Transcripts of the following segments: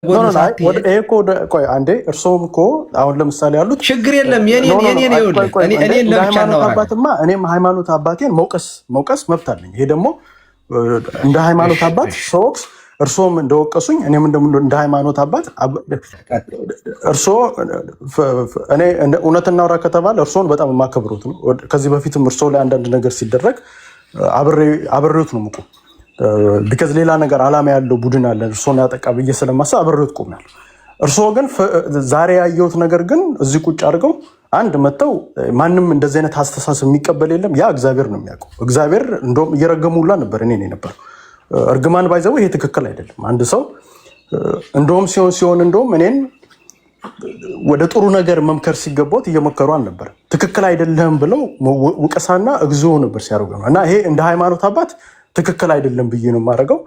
ኖ ጎን ኖ አይ ወደ ሳትሄድ እኮ ቆይ አንዴ እርሶም እኮ አሁን ለምሳሌ ያሉት ችግር የለም። የኔን ይኸውልህ እኔን እንደ ለብቻ ሃይማኖት እናወራለን። አባትማ እኔም ሃይማኖት አባቴን መውቀስ መብት አለኝ። ይሄ ደግሞ እንደ ሃይማኖት አባት ሰዎች እርሶም እንደወቀሱኝ እኔም እንደ ሃይማኖት አባት እርሶ እኔ እውነት እናውራ ከተባለ እርሶን በጣም የማከብሩት ነው። ከዚህ በፊትም እርሶ ላይ አንዳንድ ነገር ሲደረግ አብሬዎት ነው የምቆም። ቢካዝ ሌላ ነገር አላማ ያለው ቡድን አለ እርሶን ያጠቃ ብዬ ስለማሰብ አብሬዎት ቆሜያለሁ። እርሶ ግን ዛሬ ያየሁት ነገር ግን እዚህ ቁጭ አድርገው አንድ መጥተው ማንም እንደዚህ አይነት አስተሳሰብ የሚቀበል የለም። ያ እግዚአብሔር ነው የሚያውቀው። እግዚአብሔር እንደውም እየረገሙላ ነበር እኔ ነበር እርግማን ባይዘው ይሄ ትክክል አይደለም። አንድ ሰው እንደውም ሲሆን እንደውም እኔን ወደ ጥሩ ነገር መምከር ሲገባው እየመከሩ አልነበር። ትክክል አይደለም ብለው ውቀሳና እግዚኦ ነበር ሲያደርጉ ነው። እና ይሄ እንደ ሃይማኖት አባት ትክክል አይደለም ብዬ ነው የማደርገው።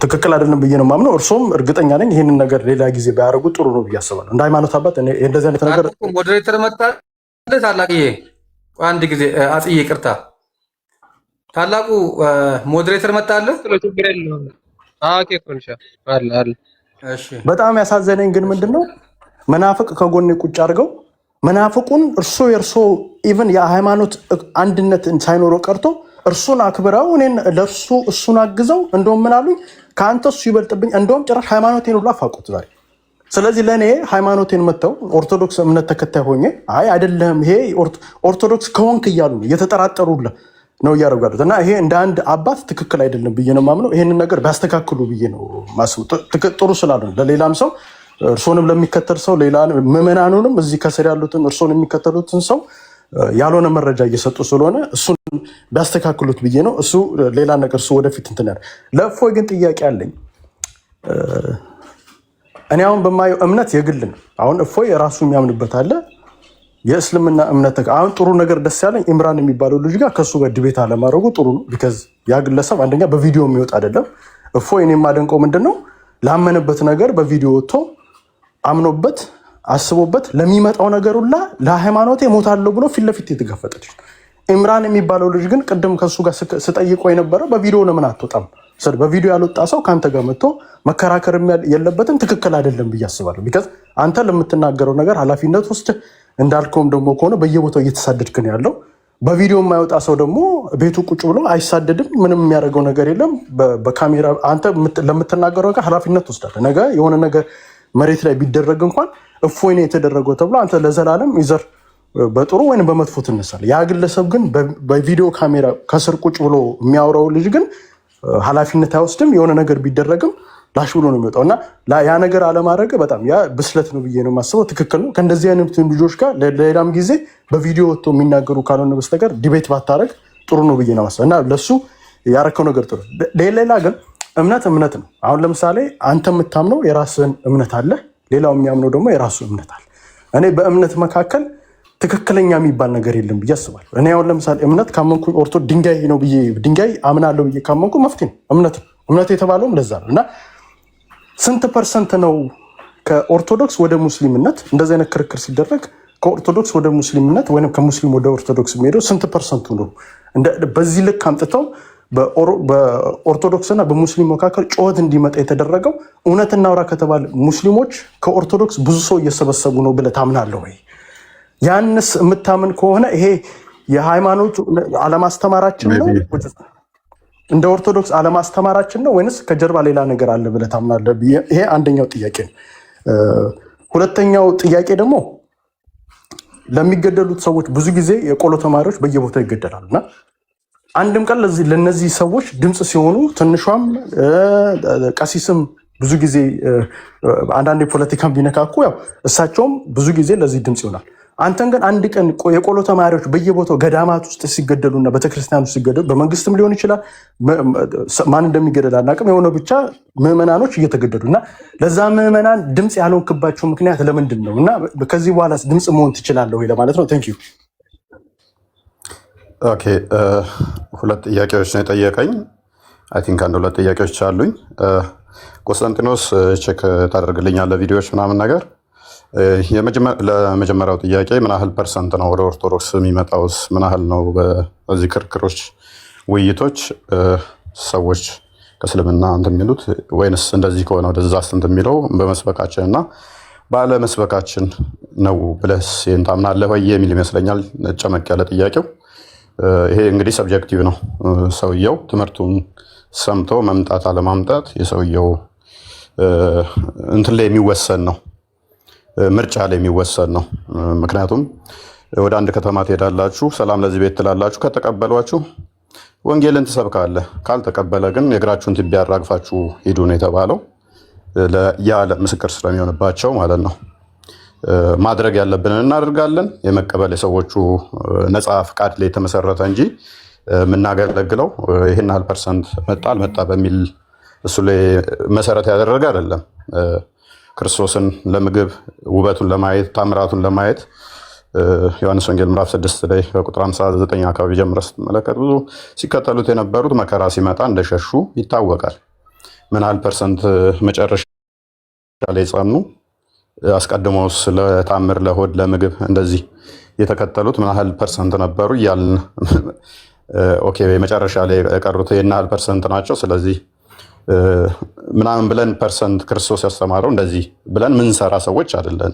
ትክክል አይደለም ብዬ ነው የማምነው። እርሶም እርግጠኛ ነኝ ይህንን ነገር ሌላ ጊዜ ባያደርጉ ጥሩ ነው ብዬ አስባለሁ። እንደ ሃይማኖት አባት እንደዚህ አይነት ነገር ሞዴሬተር መጣ ታላቅዬ አንድ ጊዜ አጽዬ ይቅርታ ታላቁ ሞዴሬተር መጣለ በጣም ያሳዘነኝ ግን ምንድነው መናፍቅ ከጎኔ ቁጭ አድርገው መናፍቁን የእርሶ ኢቭን የሃይማኖት አንድነት ሳይኖረው ቀርቶ እርሱን አክብረው እኔን ለእርሱ እሱን አግዘው እንደውም ምን አሉኝ ከአንተ እሱ ይበልጥብኝ እንደውም ጭራሽ ሃይማኖቴን ሁሉ አፋቁት ዛሬ። ስለዚህ ለእኔ ሃይማኖቴን መጥተው ኦርቶዶክስ እምነት ተከታይ ሆኜ አይ አይደለም ይሄ ኦርቶዶክስ ከሆንክ እያሉ የተጠራጠሩልህ ነው እያደረጉ ያሉት። እና ይሄ እንደ አንድ አባት ትክክል አይደለም ብዬ ነው የማምነው። ይሄንን ነገር ቢያስተካክሉ ብዬ ነው ማስበው። ጥሩ ስላልሆነ ለሌላም ሰው እርሶንም ለሚከተል ሰው ሌላ ምዕመናኑንም እዚህ ከስር ያሉትን እርሶን የሚከተሉትን ሰው ያልሆነ መረጃ እየሰጡ ስለሆነ እሱን ቢያስተካክሉት ብዬ ነው። እሱ ሌላ ነገር እሱ ወደፊት እንትን ያለ ለእፎይ ግን ጥያቄ አለኝ። እኔ አሁን በማየው እምነት የግል ነው። አሁን እፎይ የራሱ የሚያምንበት አለ የእስልምና እምነት። አሁን ጥሩ ነገር ደስ ያለኝ ኢምራን የሚባለው ልጅ ጋር ከእሱ ጋር ዲቤት አለማድረጉ ጥሩ ነው። ቢካዝ ያ ግለሰብ አንደኛ በቪዲዮ የሚወጣ አይደለም። እፎይ እኔ የማደንቀው ምንድን ነው ላመነበት ነገር በቪዲዮ ወጥቶ አምኖበት አስቦበት ለሚመጣው ነገር ሁላ ለሃይማኖቴ እሞታለሁ ብሎ ፊት ለፊት የተጋፈጠ ልጅ። ኢምራን የሚባለው ልጅ ግን ቅድም ከሱ ጋር ስጠይቀው የነበረው በቪዲዮ ለምን አትወጣም? በቪዲዮ ያልወጣ ሰው ከአንተ ጋር መጥቶ መከራከር የለበትም። ትክክል አይደለም ብዬ አስባለሁ። ቢካዝ አንተ ለምትናገረው ነገር ኃላፊነት ውስጥ እንዳልከውም ደግሞ ከሆነ በየቦታው እየተሳደድክ ነው ያለው። በቪዲዮ የማይወጣ ሰው ደግሞ ቤቱ ቁጭ ብሎ አይሳደድም። ምንም የሚያደርገው ነገር የለም። በካሜራ አንተ ለምትናገረው ነገር ኃላፊነት ትወስዳለህ። ነገ የሆነ ነገር መሬት ላይ ቢደረግ እንኳን እፎይ ነው የተደረገው ተብሎ አንተ ለዘላለም ይዘር በጥሩ ወይም በመጥፎ ትነሳለህ። ያ ግለሰብ ግን በቪዲዮ ካሜራ ከስር ቁጭ ብሎ የሚያወራው ልጅ ግን ኃላፊነት አይወስድም። የሆነ ነገር ቢደረግም ላሽ ብሎ ነው የሚወጣው። እና ያ ነገር አለማድረግ በጣም ያ ብስለት ነው ብዬ ነው የማስበው። ትክክል ነው። ከእንደዚህ አይነት ልጆች ጋር ሌላም ጊዜ በቪዲዮ ወጥቶ የሚናገሩ ካልሆነ በስተቀር ዲቤት ባታረግ ጥሩ ነው ብዬ ነው የማስበው። እና ለሱ ያረከው ነገር ጥሩ። ሌላ ግን እምነት ነው። አሁን ለምሳሌ አንተ የምታምነው የራስህን እምነት አለ፣ ሌላው የሚያምነው ደግሞ የራሱ እምነት አለ። እኔ በእምነት መካከል ትክክለኛ የሚባል ነገር የለም ብዬ አስባለሁ። እኔ አሁን ለምሳሌ እምነት ካመንኩ ድንጋይ ነው ብዬ ድንጋይ አምናለሁ ብዬ ካመንኩ መፍትሄ ነው እምነት የተባለውም ለዛ ነው። እና ስንት ፐርሰንት ነው ከኦርቶዶክስ ወደ ሙስሊምነት እንደዚህ አይነት ክርክር ሲደረግ ከኦርቶዶክስ ወደ ሙስሊምነት ወይም ከሙስሊም ወደ ኦርቶዶክስ የሚሄደው ስንት ፐርሰንቱ ነው? በዚህ ልክ አምጥተው በኦርቶዶክስና በሙስሊም መካከል ጩኸት እንዲመጣ የተደረገው እውነት እናውራ ከተባለ ሙስሊሞች ከኦርቶዶክስ ብዙ ሰው እየሰበሰቡ ነው ብለህ ታምናለህ ወይ? ያንስ የምታምን ከሆነ ይሄ የሃይማኖት አለማስተማራችን ነው እንደ ኦርቶዶክስ አለማስተማራችን ነው ወይንስ ከጀርባ ሌላ ነገር አለ ብለህ ታምናለህ? ይሄ አንደኛው ጥያቄ ነው። ሁለተኛው ጥያቄ ደግሞ ለሚገደሉት ሰዎች ብዙ ጊዜ የቆሎ ተማሪዎች በየቦታው ይገደላሉ እና አንድም ቀን ለነዚህ ሰዎች ድምፅ ሲሆኑ ትንሿም ቀሲስም ብዙ ጊዜ አንዳንድ የፖለቲካን ቢነካኩ ያው እሳቸውም ብዙ ጊዜ ለዚህ ድምፅ ይሆናል። አንተን ግን አንድ ቀን የቆሎ ተማሪዎች በየቦታው ገዳማት ውስጥ ሲገደሉና ቤተክርስቲያን ውስጥ ሲገደሉ በመንግስትም ሊሆን ይችላል፣ ማን እንደሚገደል አናውቅም፣ የሆነ ብቻ ምዕመናኖች እየተገደሉ እና ለዛ ምዕመናን ድምፅ ያልሆንክባቸው ምክንያት ለምንድን ነው? እና ከዚህ በኋላ ድምፅ መሆን ትችላለህ ወይ ለማለት ነው። ቴንክ ዩ። ኦኬ፣ ሁለት ጥያቄዎች ነው የጠየቀኝ። አይ ቲንክ አንድ ሁለት ጥያቄዎች አሉኝ። ቆስጠንጢኖስ ቼክ ታደርግልኛለህ ቪዲዮዎች ምናምን ነገር። ለመጀመሪያው ጥያቄ ምን ያህል ፐርሰንት ነው ወደ ኦርቶዶክስ የሚመጣውስ? ምን ያህል ነው በዚህ ክርክሮች፣ ውይይቶች ሰዎች ከእስልምና እንትን የሚሉት ወይንስ እንደዚህ ከሆነ ወደዛ እንትን የሚለው በመስበካችን እና ባለመስበካችን ነው ብለስ ታምናለህ ወይ የሚል ይመስለኛል ጨመቅ ያለ ጥያቄው። ይሄ እንግዲህ ሰብጀክቲቭ ነው። ሰውየው ትምህርቱን ሰምቶ መምጣት አለማምጣት የሰውየው እንትን ላይ የሚወሰን ነው፣ ምርጫ ላይ የሚወሰን ነው። ምክንያቱም ወደ አንድ ከተማ ትሄዳላችሁ፣ ሰላም ለዚህ ቤት ትላላችሁ። ከተቀበሏችሁ ወንጌልን ትሰብካለህ፣ ካልተቀበለ ግን የእግራችሁን ትቢያ አራግፋችሁ ሂዱ ነው የተባለው። ያ ምስክር ስለሚሆንባቸው ማለት ነው። ማድረግ ያለብንን እናደርጋለን። የመቀበል የሰዎቹ ነፃ ፍቃድ ላይ የተመሰረተ እንጂ የምናገለግለው ይህን ያህል ፐርሰንት መጣ አልመጣ በሚል እሱ ላይ መሰረት ያደረገ አይደለም። ክርስቶስን ለምግብ ውበቱን ለማየት ታምራቱን ለማየት ዮሐንስ ወንጌል ምዕራፍ 6 ላይ ከቁጥር 59 አካባቢ ጀምረ ስትመለከት ብዙ ሲከተሉት የነበሩት መከራ ሲመጣ እንደሸሹ ይታወቃል። ምን ያህል ፐርሰንት መጨረሻ ላይ ጸኑ? አስቀድሞስ ለታምር ለሆድ ለምግብ እንደዚህ የተከተሉት ምን ያህል ፐርሰንት ነበሩ እያልን ኦኬ መጨረሻ ላይ የቀሩት ይህን ያህል ፐርሰንት ናቸው። ስለዚህ ምናምን ብለን ፐርሰንት ክርስቶስ ያስተማረው እንደዚህ ብለን ምንሰራ ሰዎች አይደለን።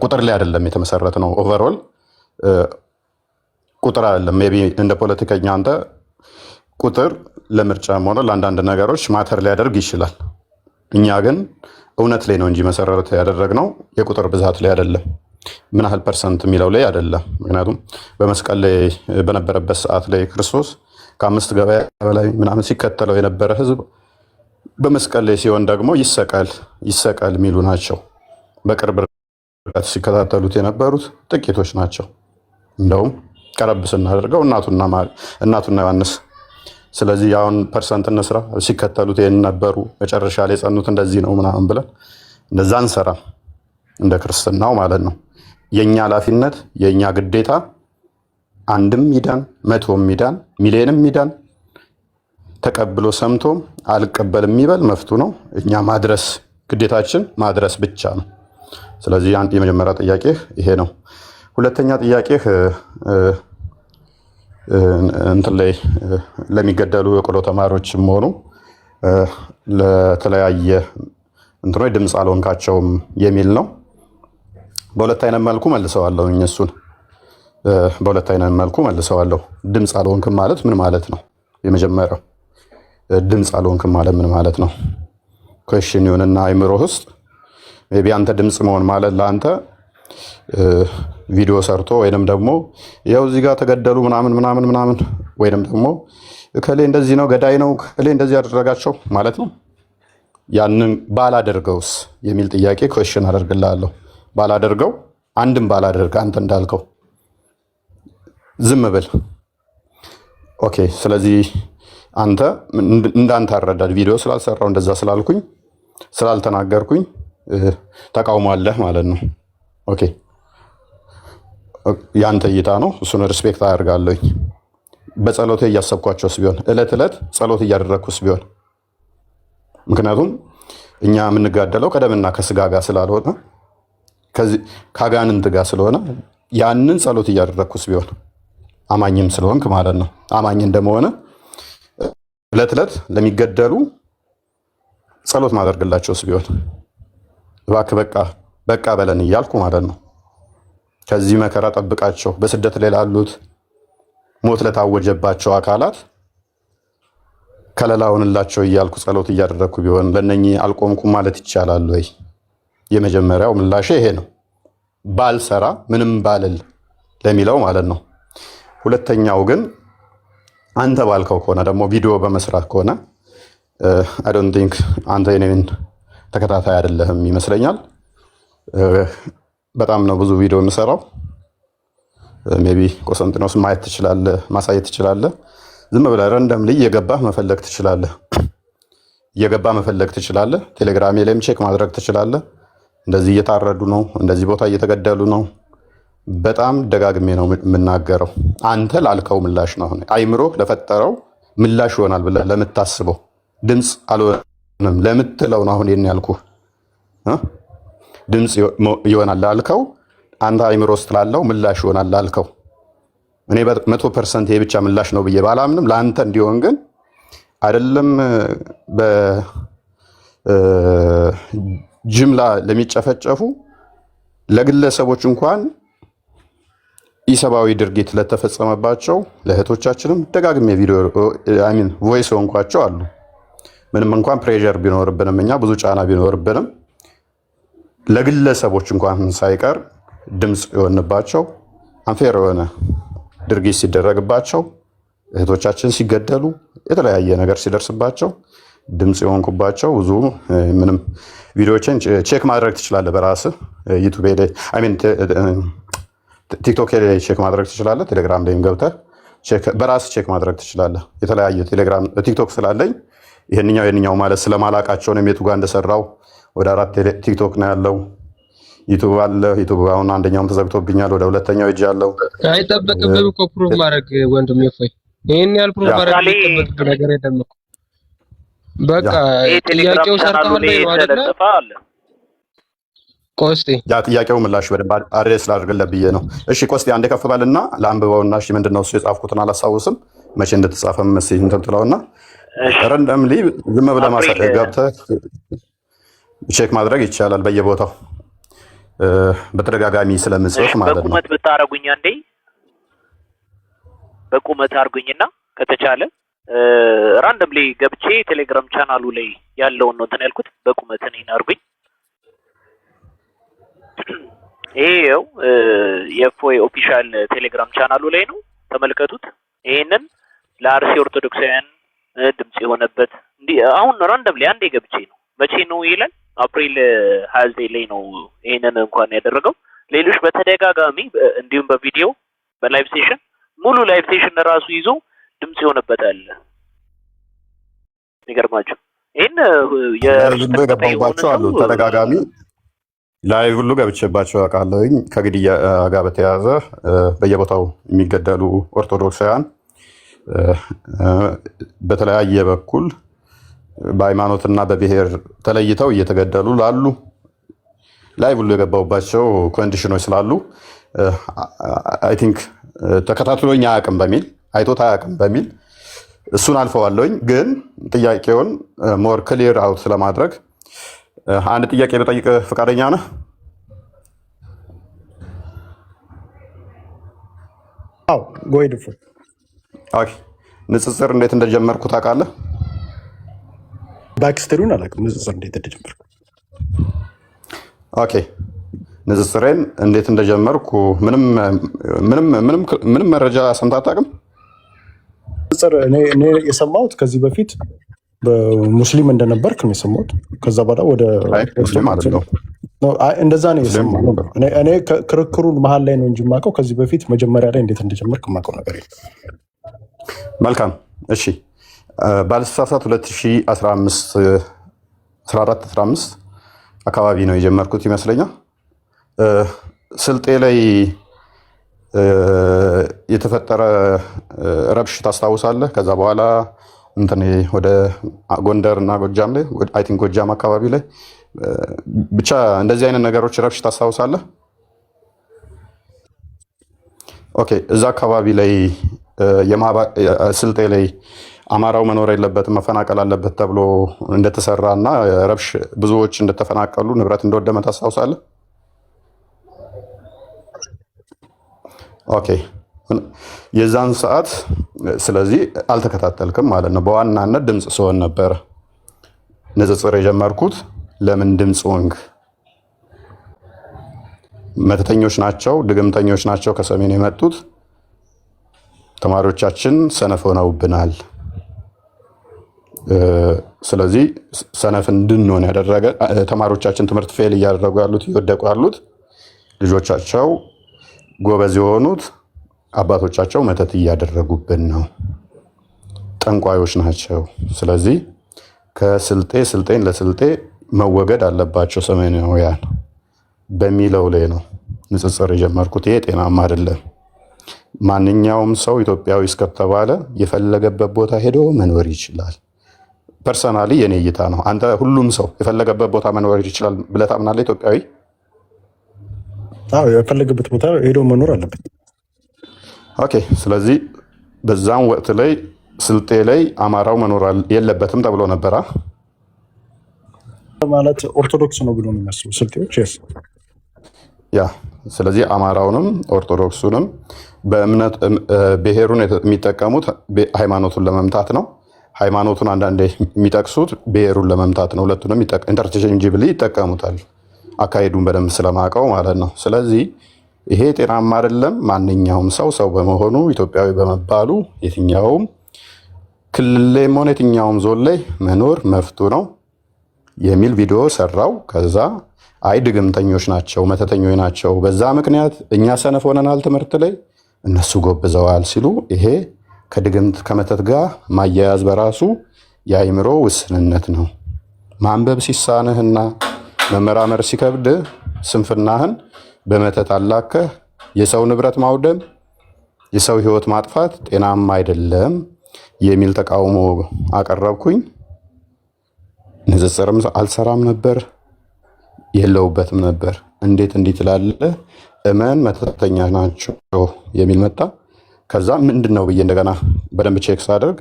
ቁጥር ላይ አይደለም የተመሰረተ ነው። ኦቨርኦል ቁጥር አይደለም። ሜይ ቢ እንደ ፖለቲከኛ አንተ ቁጥር ለምርጫም ሆነ ለአንዳንድ ነገሮች ማተር ሊያደርግ ይችላል። እኛ ግን እውነት ላይ ነው እንጂ መሰረት ያደረግነው የቁጥር ብዛት ላይ አይደለም፣ ምን ያህል ፐርሰንት የሚለው ላይ አይደለም። ምክንያቱም በመስቀል ላይ በነበረበት ሰዓት ላይ ክርስቶስ ከ5 ገበያ በላይ ምናምን ሲከተለው የነበረ ህዝብ በመስቀል ላይ ሲሆን ደግሞ ይሰቀል የሚሉ ናቸው። በቅርብ ርቀት ሲከታተሉት የነበሩት ጥቂቶች ናቸው። እንደውም ቀረብ ስናደርገው እናቱና ዮሐንስ። ስለዚህ አሁን ፐርሰንት እንስራ፣ ሲከተሉት ይህን ነበሩ፣ መጨረሻ ላይ የጸኑት እንደዚህ ነው ምናምን ብለን እንደዛ እንሰራም። እንደ ክርስትናው ማለት ነው። የእኛ ኃላፊነት የእኛ ግዴታ አንድም ሚዳን 100 ሚዳን ሚሊዮንም ሚዳን ተቀብሎ ሰምቶም አልቀበልም የሚበል መፍቱ ነው። እኛ ማድረስ ግዴታችን ማድረስ ብቻ ነው። ስለዚህ የመጀመሪያ ጥያቄህ ይሄ ነው። ሁለተኛ ጥያቄህ እንትን ላይ ለሚገደሉ የቆሎ ተማሪዎችም ሆኑ ለተለያየ እንትኖች ድምፅ አልሆንካቸውም የሚል ነው። በሁለት አይነት መልኩ መልሰዋለሁ። እሱን በሁለት አይነት መልኩ መልሰዋለሁ። ድምፅ አልሆንክም ማለት ምን ማለት ነው? የመጀመሪያው ድምፅ አልሆንክም ማለት ምን ማለት ነው? ኩዌሽን ይሁንና አይምሮ ውስጥ ሜይ ቢ አንተ ድምፅ መሆን ማለት ለአንተ ቪዲዮ ሰርቶ ወይንም ደግሞ ያው እዚህ ጋር ተገደሉ ምናምን ወይንም ደግሞ እከሌ እንደዚህ ነው ገዳይ ነው እከሌ እንደዚህ ያደረጋቸው ማለት ነው። ያንን ባላደርገውስ የሚል ጥያቄ ኩዌሽን አደርግልሃለሁ። ባላደርገው አንድም ባላደርግ አንተ እንዳልከው ዝም ብል ኦኬ። ስለዚህ አንተ እንዳንተ አረዳድ ቪዲዮ ስላልሰራው እንደዛ ስላልኩኝ ስላልተናገርኩኝ ተቃውሞ አለህ ማለት ነው። ኦኬ ያንተ እይታ ነው። እሱን ሪስፔክት አደርጋለሁኝ። በጸሎቴ እያሰብኳቸውስ ቢሆን ዕለት ጸሎት እያደረግኩስ ቢሆን ምክንያቱም እኛ የምንጋደለው ከደምና ከስጋ ጋር ስላልሆነ ከአጋንንት ጋር ስለሆነ ያንን ጸሎት እያደረግኩስ ቢሆን አማኝም ስለሆንክ ማለት ነው። አማኝ እንደመሆነ ዕለት ለሚገደሉ ጸሎት ማደርግላቸውስ ቢሆን እባክህ በቃ በለን እያልኩ ማለት ነው። ከዚህ መከራ ጠብቃቸው፣ በስደት ላይ ላሉት ሞት ለታወጀባቸው አካላት ከለላውንላቸው እያልኩ ጸሎት እያደረግኩ ቢሆን ለነኚህ አልቆምኩም ማለት ይቻላል ወይ? የመጀመሪያው ምላሼ ይሄ ነው። ባልሰራ ምንም ባልል ለሚለው ማለት ነው። ሁለተኛው ግን አንተ ባልከው ከሆነ ደግሞ ቪዲዮ በመስራት ከሆነ አይ ዶንት ቲንክ አንተ የኔን ተከታታይ አይደለህም ይመስለኛል። በጣም ነው ብዙ ቪዲዮ የምሰራው። ሜይ ቢ ቆስጠንጢኖስ ማየት ትችላለህ፣ ማሳየት ትችላለህ። ዝም ብለህ ረንደም ላይ እየገባህ መፈለግ ትችላለህ። ቴሌግራሜ ላይም ቼክ ማድረግ ትችላለህ። እንደዚህ እየታረዱ ነው፣ እንደዚህ ቦታ እየተገደሉ ነው። በጣም ደጋግሜ ነው የምናገረው። አንተ ላልከው ምላሽ ነው። አሁን አይምሮ ለፈጠረው ምላሽ ይሆናል ብለህ ለምታስበው ድምፅ አልሆንም ለምትለው ነው አሁን ይሄን ያልኩህ። ድምፅ ይሆናል ላልከው አንተ አይምሮ ውስጥ ላለው ምላሽ ይሆናል ላልከው እኔ 100% ይሄ ብቻ ምላሽ ነው ብዬ ባላምንም ለአንተ እንዲሆን ግን አይደለም በጅምላ ለሚጨፈጨፉ ለግለሰቦች እንኳን ኢሰብአዊ ድርጊት ለተፈጸመባቸው ለእህቶቻችንም ደጋግሜ ቪዲዮ ቮይስ ሆንኳቸው አሉ። ምንም እንኳን ፕሬዠር ቢኖርብንም እኛ ብዙ ጫና ቢኖርብንም ለግለሰቦች እንኳን ሳይቀር ድምፅ የሆንባቸው አንፌር የሆነ ድርጊት ሲደረግባቸው እህቶቻችን ሲገደሉ የተለያየ ነገር ሲደርስባቸው ድምፅ የሆንኩባቸው ብዙ ምንም ቪዲዮዎችን ቼክ ማድረግ ትችላለህ። በራስህ ዩቲዩብ ላይ ቲክቶክ ላይ ቼክ ማድረግ ትችላለህ። ቴሌግራም ላይም ገብተህ በራስህ ቼክ ማድረግ ትችላለህ። የተለያየ ቴሌግራም ቲክቶክ ስላለኝ ይሄንኛው ማለት ስለማላቃቸው ነው። የቱ ጋር እንደሰራው ወደ 4 ቲክቶክ ነው ያለው። ዩቲዩብ አለ። ዩቲዩብ አሁን አንደኛውም ተዘግቶብኛል። ወደ ሁለተኛው ሂጅ ያለው አይጠበቅብህም እኮ ፕሩቭ ማድረግ ወንድም ይፈይ ይሄን ያህል ፕሩቭ ማድረግ የሚጠበቅብህ ነገር የለም እኮ በቃ ጥያቄው ሰርተሃል ነው አይደለ? ቆስቲ ያ ጥያቄው ምላሽ በደንብ አድሬስ ላድርግልህ ብዬ ነው። እሺ ቆስቲ አንዴ ከፍ በልና ለአንብበውና እሺ ምንድነው እሱ የጻፍኩትን አላስታውስም መቼ እንደተጻፈም መስይ እንትን ትለውና ረንደምሊ ዝም ብለህ ማሳደግ ገብተህ ቼክ ማድረግ ይቻላል በየቦታው በተደጋጋሚ ስለምጽፍ ማለት ነው። በቁመት ብታረጉኝ አንዴ በቁመት አርጉኝና ከተቻለ ራንደምሊ ገብቼ ቴሌግራም ቻናሉ ላይ ያለውን ነው እንትን ያልኩት። በቁመት እኔን አርጉኝ። ይሄው የፎይ ኦፊሻል ቴሌግራም ቻናሉ ላይ ነው፣ ተመልከቱት። ይሄንን ለአርሲ ኦርቶዶክሳውያን ድምጽ የሆነበት እንዲህ አሁን ራንደምሊ አንዴ ገብቼ ነው። መቼ ነው ይላል? አፕሪል 29 ላይ ነው ይሄንን እንኳን ያደረገው። ሌሎች በተደጋጋሚ እንዲሁም በቪዲዮ በላይቭ ሴሽን ሙሉ ላይቭ ሴሽን ራሱ ይዞ ድምጽ የሆነበታል። ይገርማችሁ። ይሄን የገባባቸው አሉ ተደጋጋሚ ላይቭ ሁሉ ገብቼባቸው አውቃለሁኝ። ከግድያ ጋር በተያያዘ በየቦታው የሚገደሉ ኦርቶዶክሳውያን በተለያየ በኩል በሃይማኖትና በብሔር ተለይተው እየተገደሉ ላሉ ላይቭ ሁሉ የገባባቸው ኮንዲሽኖች ስላሉ አይ ቲንክ ተከታትሎኝ አያውቅም በሚል አይቶት አያውቅም በሚል እሱን አልፈዋለሁኝ። ግን ጥያቄውን ሞር ክሊር አውት ስለማድረግ አንድ ጥያቄ በጠይቅ ፈቃደኛ ነህ? አዎ ጎይድ ፎ ኦኬ። ንጽጽር እንዴት እንደጀመርኩ ታውቃለህ? ባክስተሪውን አላውቅም። ንጽጽር እንዴት እንደጀመርኩ ኦኬ። ንጽጽሬን እንዴት እንደጀመርኩ ምንም መረጃ ሰምተህ አታውቅም? ንጽጽር እኔ የሰማሁት ከዚህ በፊት በሙስሊም እንደነበርክ ነው የሰማሁት። ከዛ በኋላ ወደ ሙስሊም ማለት ነው እንደዛ ነው የሰማሁት። እኔ ክርክሩን መሀል ላይ ነው እንጂ የማውቀው ከዚህ በፊት መጀመሪያ ላይ እንዴት እንደጀመርክ የማውቀው ነገር የለም። መልካም እሺ። ባልሳሳት 2015 አካባቢ ነው የጀመርኩት ይመስለኛል። ስልጤ ላይ የተፈጠረ ረብሽ ታስታውሳለህ? ከዛ በኋላ እንትን ወደ ጎንደር እና ጎጃም ላይ አይ ቲንክ ጎጃም አካባቢ ላይ ብቻ እንደዚህ አይነት ነገሮች ረብሽ ታስታውሳለህ? ኦኬ። እዛ አካባቢ ላይ ስልጤ ላይ አማራው መኖር የለበትም መፈናቀል አለበት ተብሎ እንደተሰራ እና ረብሽ ብዙዎች እንደተፈናቀሉ ንብረት እንደወደመ ታስታውሳለህ? ኦኬ። የዛን ሰዓት ስለዚህ አልተከታተልክም ማለት ነው። በዋናነት ድምፅ ስሆን ነበረ ንጽጽር የጀመርኩት። ለምን ድምፅ ሆንክ? መተተኞች ናቸው፣ ድግምተኞች ናቸው ከሰሜን የመጡት ተማሪዎቻችን ሰነፍ ሆነውብናል። ስለዚህ ሰነፍ እንድንሆን ያደረገ ተማሪዎቻችን ትምህርት ፌል እያደረጉ ያሉት እየወደቁ ያሉት ልጆቻቸው ጎበዝ የሆኑት አባቶቻቸው መተት እያደረጉብን ነው፣ ጠንቋዮች ናቸው። ስለዚህ ስልጤን ለስልጤ መወገድ አለባቸው ሰሜናውያን በሚለው ላይ ነው ንጽጽር የጀመርኩት። ይሄ ጤናማ አይደለም። ማንኛውም ሰው ኢትዮጵያዊ እስከተባለ የፈለገበት ቦታ ሄዶ መኖር ይችላል። ፐርሰናሊ የኔ እይታ ነው። አንተ ሁሉም ሰው የፈለገበት ቦታ መኖር ይችላል ብለህ ታምናለህ? ኢትዮጵያዊ የፈለገበት ቦታ ሄዶ መኖር አለበት። ኦኬ። ስለዚህ በዛም ወቅት ላይ ስልጤ ላይ አማራው መኖር የለበትም ተብሎ ነበራ ማለት ኦርቶዶክስ ነው ብሎ ነው የሚያስቡ ስልጤዎች። ያ ስለዚህ አማራውንም ኦርቶዶክሱንም በእምነት ብሔሩን የሚጠቀሙት ሃይማኖቱን ለመምታት ነው። ሃይማኖቱን አንዳንዴ የሚጠቅሱት ብሔሩን ለመምታት ነው። ሁለቱንም ኢንተርቼንጅብሊ ይጠቀሙታል። አካሄዱን በደንብ ስለማውቀው ማለት ነው። ስለዚህ ይሄ ጤናማ አይደለም። ማንኛውም ሰው በመሆኑ ኢትዮጵያዊ በመባሉ የትኛውም ክልል ላይም ሆነ የትኛውም ዞን ላይ መኖር መፍቱ ነው የሚል ቪዲዮ ሰራው። ከዛ አይ ድግምተኞች ናቸው፣ መተተኞች ናቸው፣ በዛ ምክንያት እኛ ሰነፍ ሆነናል ትምህርት ላይ እነሱ ጎብዘዋል ሲሉ ይሄ ከድግምት ከመተት ጋር ማያያዝ በራሱ የአይምሮ ውስንነት ነው። ማንበብ ሲሳንህና መመራመር ሲከብድ ስንፍናህን በመተት አላከህ የሰው ንብረት ማውደም፣ የሰው ሕይወት ማጥፋት ጤናማ አይደለም የሚል ተቃውሞ አቀረብኩኝ። ንጽጽርም አልሰራም ነበር፣ የለውበትም ነበር። እንዴት እንዲህ ትላለህ? እመን መተተኛ ናቸው የሚል መጣ። ከዛ ምንድን ነው ብዬ እንደገና በደንብ ቼክ ሳደርግ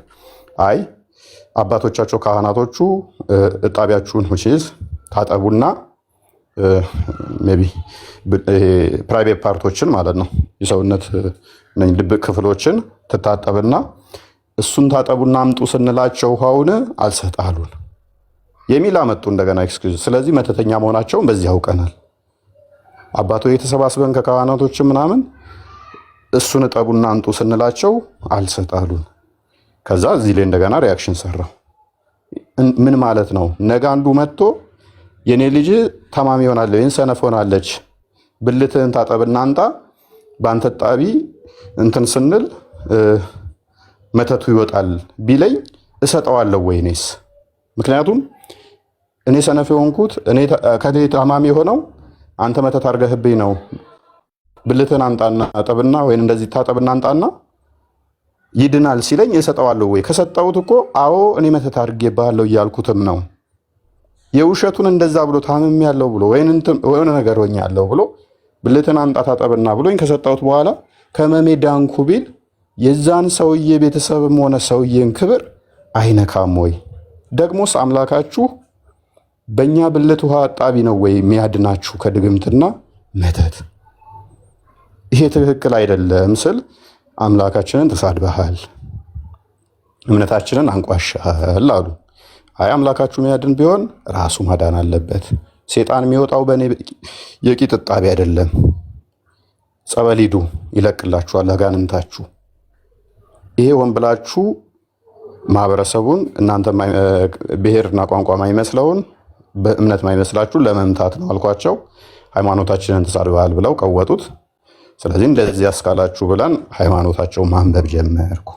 አይ አባቶቻቸው ካህናቶቹ እጣቢያችሁን ውጪዝ ታጠቡና ሜይ ቢ ፕራይቬት ፓርቶችን ማለት ነው የሰውነት ድብቅ ክፍሎችን ትታጠብና እሱን ታጠቡና አምጡ ስንላቸው ውሃውን አልሰጣሉን የሚል አመጡ እንደገና ኤክስኪውዝ። ስለዚህ መተተኛ መሆናቸውን በዚህ ያውቀናል። አባቶ የተሰባስበን ከካህናቶች ምናምን እሱን እጠቡና አምጡ ስንላቸው አልሰጣሉን። ከዛ እዚህ ላይ እንደገና ሪያክሽን ሰራው። ምን ማለት ነው? ነገ አንዱ መጥቶ የኔ ልጅ ታማሚ ሆናለች ወይም ሰነፍ ሆናለች ብልትህን ታጠብና አንጣ በአንተ ጣቢ እንትን ስንል መተቱ ይወጣል ቢለኝ እሰጠዋለሁ ወይ እኔስ? ምክንያቱም እኔ ሰነፍ የሆንኩት እኔ ከኔ ታማሚ የሆነው አንተ መተት አድርገህብኝ ነው። ብልትህን አንጣና አጠብና ወይም እንደዚህ ታጠብና አንጣና ይድናል ሲለኝ እሰጠዋለሁ ወይ? ከሰጠሁት እኮ አዎ እኔ መተት አድርጌብሃለሁ እያልኩትም ነው። የውሸቱን እንደዛ ብሎ ታምም ያለው ብሎ ወይም ነገር ሆኛለሁ ብሎ ብልትህን አንጣ ታጠብና ብሎኝ ከሰጠሁት በኋላ ከመሜ ዳንኩ ቢል የዛን ሰውዬ ቤተሰብም ሆነ ሰውዬን ክብር አይነካም ወይ? ደግሞስ አምላካችሁ በእኛ ብልት ውሃ አጣቢ ነው ወይ የሚያድናችሁ ከድግምትና መተት? ይሄ ትክክል አይደለም ስል አምላካችንን ተሳድበሃል፣ እምነታችንን አንቋሻል አሉ። አይ አምላካችሁ የሚያድን ቢሆን ራሱ ማዳን አለበት። ሴጣን የሚወጣው በእኔ የቂጥ እጣቢ አይደለም። ጸበል ሂዱ ይለቅላችኋል አጋንንታችሁ። ይሄ ሆን ብላችሁ ማህበረሰቡን እናንተ ብሔርና ቋንቋ ማይመስለውን በእምነት ማይመስላችሁ ለመምታት ነው አልኳቸው። ሃይማኖታችንን ተሳድበሃል ብለው ቀወጡት። ስለዚህ እንደዚህ ያስካላችሁ ብለን ሃይማኖታቸው ማንበብ ጀመርኩ።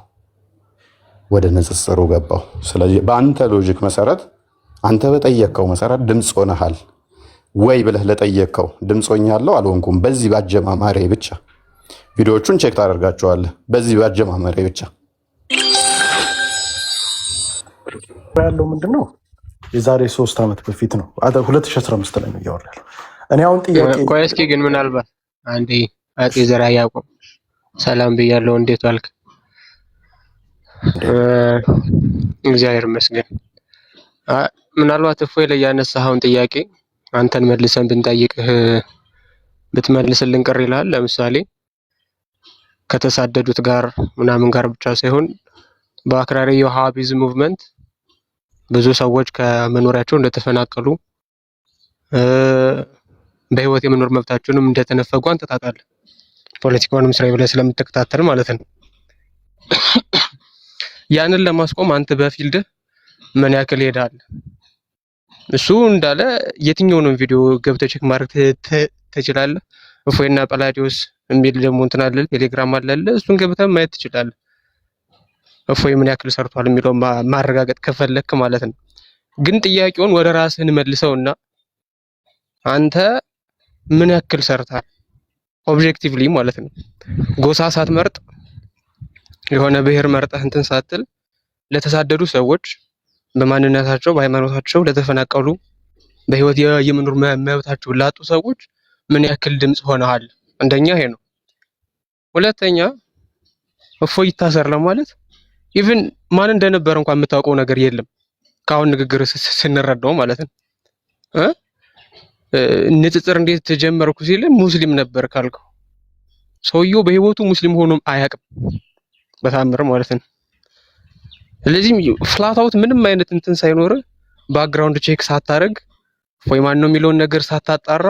ወደ ንጽጽሩ ገባው። ስለዚህ በአንተ ሎጂክ መሰረት አንተ በጠየቅከው መሰረት ድምፅ ሆነሃል ወይ ብለህ ለጠየቅከው ድምፅ ሆኛለሁ አልሆንኩም። በዚህ ባጀማማሬ ብቻ ቪዲዮዎቹን ቼክ ታደርጋቸዋለህ። በዚህ ባጀማማሬ ብቻ ያለው ምንድነው? የዛሬ 3 ዓመት በፊት ነው 2015 ላይ ነው እያወራለሁ እኔ። አሁን ጥያቄ ቆይ እስኪ ግን ምናልባት አንዴ አጤ ዘርዓ ያዕቆብ ሰላም ብያለሁ። እንዴት ዋልክ? እግዚአብሔር ይመስገን። ምናልባት እፎይ ላይ ያነሳኸውን ጥያቄ አንተን መልሰን ብንጠይቅህ ብትመልስልን ቅር ይላል። ለምሳሌ ከተሳደዱት ጋር ምናምን ጋር ብቻ ሳይሆን በአክራሪ የውሃቢዝም ሙቭመንት ብዙ ሰዎች ከመኖሪያቸው እንደተፈናቀሉ በህይወት የመኖር መብታቸውንም እንደተነፈጉ አንተ ታውቃለህ። ፖለቲካውንም ስራዬ ብለህ ስለምትከታተል ማለት ነው። ያንን ለማስቆም አንተ በፊልድ ምን ያክል ሄዳል? እሱ እንዳለ የትኛውንም ቪዲዮ ገብተህ ቼክ ማድረግ ትችላለህ። እፎይና ጳላዲዮስ የሚል ደግሞ እንትን አለ፣ ቴሌግራም አለ፣ እሱን ገብተህ ማየት ትችላለህ። እፎይ ምን ያክል ሰርቷል የሚለው ማረጋገጥ ከፈለክ ማለት ነው። ግን ጥያቄውን ወደ ራስህን መልሰውና አንተ ምን ያክል ሰርታል ኦብጀክቲቭሊ ማለት ነው። ጎሳ ሳትመርጥ የሆነ ብሔር መርጠህ እንትን ሳትል ለተሳደዱ ሰዎች፣ በማንነታቸው በሃይማኖታቸው ለተፈናቀሉ፣ በህይወት የመኖር መብታቸው ላጡ ሰዎች ምን ያክል ድምጽ ሆነሃል? አንደኛ ይሄ ነው። ሁለተኛ እፎይ ይታሰር ለማለት ኢቭን ማን እንደነበረ እንኳን የምታውቀው ነገር የለም ካሁን ንግግር ስንረዳው ማለት ነው። ንጽጽር እንዴት ተጀመርኩ ሲል ሙስሊም ነበር ካልከው ሰውየው በህይወቱ ሙስሊም ሆኖም አያውቅም በታምር ማለት ነው። ስለዚህ ፍላት አውት ምንም አይነት እንትን ሳይኖር ባክግራውንድ ቼክ ሳታረግ ወይ ማን ነው የሚለውን ነገር ሳታጣራ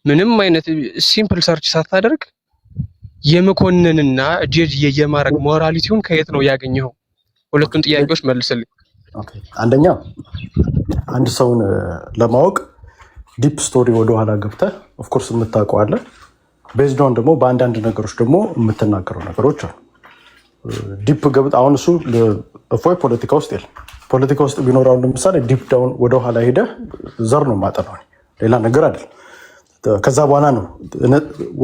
ምንም አይነት ሲምፕል ሰርች ሳታደርግ የመኮንንና ጀጅ የማረግ ሞራሊቲውን ከየት ነው ያገኘው? ሁለቱን ጥያቄዎች መልስልኝ። አንደኛ አንድ ሰውን ለማወቅ ዲፕ ስቶሪ ወደ ኋላ ገብተህ ኦፍ ኮርስ የምታውቀው አለ። ቤዝድ ኦን ደግሞ በአንዳንድ ነገሮች ደግሞ የምትናገረው ነገሮች አሉ። ዲፕ ገብተህ አሁን እሱ እፎይ ፖለቲካ ውስጥ የለም። ፖለቲካ ውስጥ ቢኖር አሁን ለምሳሌ ዲፕ ዳውን ወደ ኋላ ሄደህ ዘር ነው ማጠናው፣ ሌላ ነገር አይደለም። ከዛ በኋላ ነው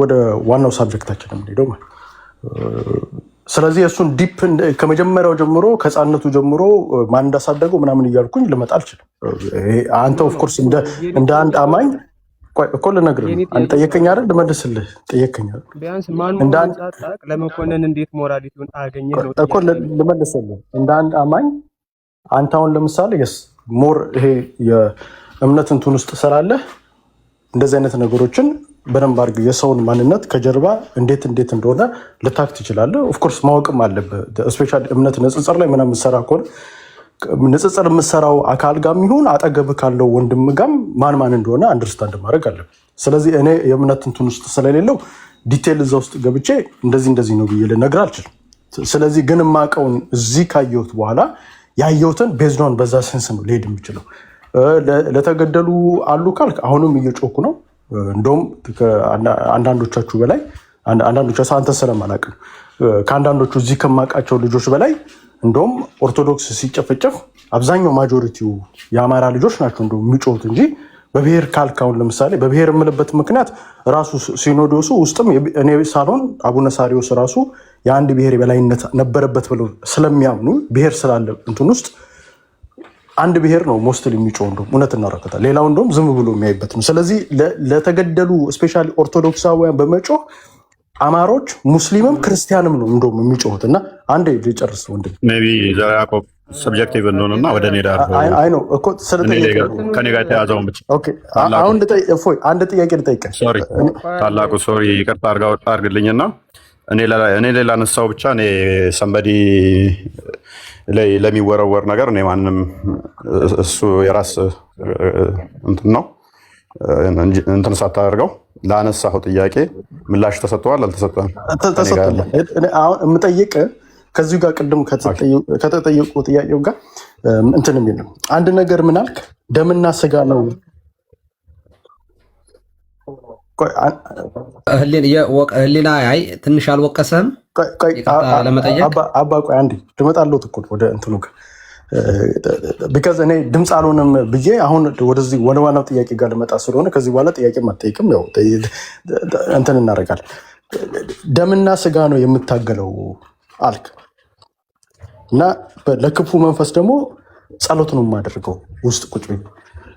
ወደ ዋናው ሳብጀክታችን የምንሄደው ማለት። ስለዚህ እሱን ዲፕ ከመጀመሪያው ጀምሮ ከህፃነቱ ጀምሮ ማን እንዳሳደገው ምናምን እያልኩኝ ልመጣ አልችልም። አንተ ኦፍኮርስ እንደ አንድ አማኝ እኮ ልነግርህ ነው። አንተ ጠየቀኝ አይደል? ልመልስልህ ጠየቀኝ አይደል? ቢያንስ ማን ነው ታጣቅ ለመኮንን እንዴት ሞራሊቲውን አገኘህ ነው እኮ ልመልስልህ። እንደ አንድ አማኝ አንተ አሁን ለምሳሌ ሞር ይሄ የእምነት እንትን ውስጥ ስላለህ እንደዚህ አይነት ነገሮችን በደንብ አድርገህ የሰውን ማንነት ከጀርባ እንዴት እንደሆነ ልታክ ትችላለህ። ኦፍኮርስ ማወቅም አለብህ። ስፔሻሊ እምነት ንጽጽር ላይ ምናምን የምትሰራ ከሆነ ንጽጽር የምትሰራው አካል ጋር የሚሆን አጠገብህ ካለው ወንድም ጋር ማን እንደሆነ አንደርስታንድ ማድረግ አለብህ። ስለዚህ እኔ የእምነት እንትን ውስጥ ስለሌለው ዲቴል እዛ ውስጥ ገብቼ እንደዚህ ነው ብዬ ልነግርህ አልችልም። ስለዚህ ግን የማውቀውን እዚህ ካየሁት በኋላ ያየሁትን ቤዝዶን በዛ ሴንስ ነው ሊሄድ የሚችለው። ለተገደሉ አሉ ካልክ አሁንም እየጮኩ ነው። እንደውም አንዳንዶቻችሁ በላይ አንዳንዶቻችሁ አንተ ስለማላውቅ ከአንዳንዶቹ እዚህ ከማውቃቸው ልጆች በላይ እንደውም ኦርቶዶክስ ሲጨፈጨፍ አብዛኛው ማጆሪቲው የአማራ ልጆች ናቸው እንደውም የሚጮሁት እንጂ በብሔር ካልክ አሁን ለምሳሌ በብሔር የምልበት ምክንያት ራሱ ሲኖዶሱ ውስጥም እኔ ሳልሆን አቡነ ሳሪዎስ ራሱ የአንድ ብሔር የበላይነት ነበረበት ብለው ስለሚያምኑ ብሔር ስላለ እንትን ውስጥ አንድ ብሔር ነው ሞስትል የሚጮህ እንደውም እውነት እናረከታል። ሌላው እንደውም ዝም ብሎ የሚያይበት ነው። ስለዚህ ለተገደሉ ስፔሻሊ ኦርቶዶክሳውያን በመጮህ አማሮች ሙስሊምም ክርስቲያንም ነው እንደውም የሚጮሁት። እና አንዴ ልጨርስ ወንድም ሜይ ቢ ዘራ ያዕቆብ ሰብጀክቲቭ እንደሆነና ወደ እኔ ዳር አይ ነው እኮ ከኔ ጋር የተያዘውን ብቻ አሁን አንድ ጥያቄ ልጠይቅህ። ታላቁ ሶሪ ይቅርታ አድርግልኝና እኔ ሌላ ነሳው ብቻ እኔ ሰንበዲ ላይ ለሚወረወር ነገር እኔ ማንም እሱ የራስ እንትን ነው እንትን ሳታደርገው ላነሳው ጥያቄ ምላሽ ተሰጥቷል አልተሰጠም? ተሰጥቷል። አሁን የምጠይቅህ ከዚሁ ጋር ቅድም ከተጠየቁ ጥያቄው ጋር እንትን የሚል ነው። አንድ ነገር ምን አልክ? ደምና ስጋ ነው። ህሊና አይ ትንሽ አልወቀሰም ለመጠየቅ አባ ቆይ አንዴ ልመጣለሁት እኮ ወደ እንትኑ ጋር ቢካዝ እኔ ድምፅ አልሆንም ብዬ አሁን ወደዚህ ወደ ዋናው ጥያቄ ጋር ልመጣ ስለሆነ ከዚህ በኋላ ጥያቄ አትጠይቅም። ያው እንትን እናደርጋለን። ደምና ስጋ ነው የምታገለው አልክ እና ለክፉ መንፈስ ደግሞ ጸሎት ነው የማደርገው ውስጥ ቁጭ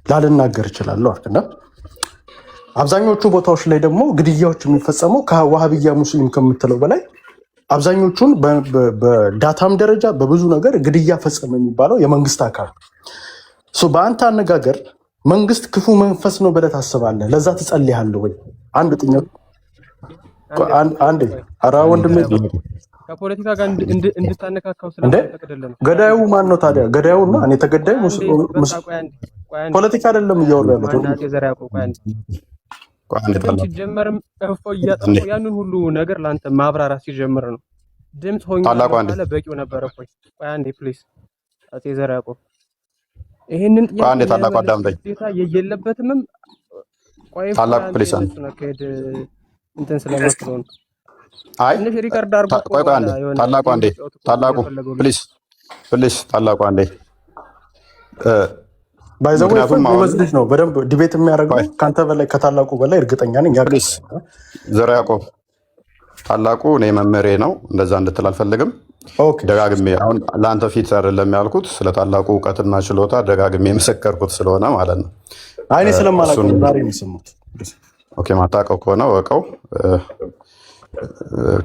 ላልናገር እችላለሁ አልክና አብዛኞቹ ቦታዎች ላይ ደግሞ ግድያዎች የሚፈጸመው ከዋሃብያ ሙስሊም ከምትለው በላይ አብዛኞቹን በዳታም ደረጃ በብዙ ነገር ግድያ ፈጸመ የሚባለው የመንግስት አካል በአንተ አነጋገር መንግስት ክፉ መንፈስ ነው ብለህ ታስባለህ? ለዛ ትጸልያለህ ወይ? አንድ ጥያቄ አንዴ ኧረ ወንድሜ ከፖለቲካ ጋር እንድታነካካው ስለማይፈቅድልህ ነው። ገዳዩ ማን ነው ታዲያ? ገዳዩ እና እኔ ተገዳዩ ፖለቲካ አይደለም እያወራ ያሉት ሲጀመርም እያጠፋ ያንን ሁሉ ነገር ለአንተ ማብራራት ሲጀምር ነው። ድምፅ ሆኜ ካለ በቂው ነበረ። ቆይ አንዴ ፕሊዝ አፄ ዘርዓ ያዕቆብ ይሄንን ጥያቄ ታላቁ አዳምጠኝ የለበትምም። ቆይ ታላቁ ፕሊዝ እንትን ስለመስለው ነው። አይ ቆይ አንዴ ታላቁ ፕሊዝ ታላቁ አንዴ ባይዘው ልጅ ነው በደንብ ዲቤት የሚያደርገው ከአንተ በላይ ከታላቁ በላይ እርግጠኛ ነኝ። ዘርዓ ያዕቆብ ታላቁ እኔ መምህሬ ነው፣ እንደዛ እንድትል አልፈልግም። ደጋግሜ አሁን ለአንተ ፊት አይደለም ያልኩት፣ ስለ ታላቁ እውቀትና ችሎታ ደጋግሜ የመሰከርኩት ስለሆነ ማለት ነው። አይኔ ስለማላውቀው ዛሬ ነው የሰማሁት። ኦኬ ማታውቀው ከሆነ ወቀው፣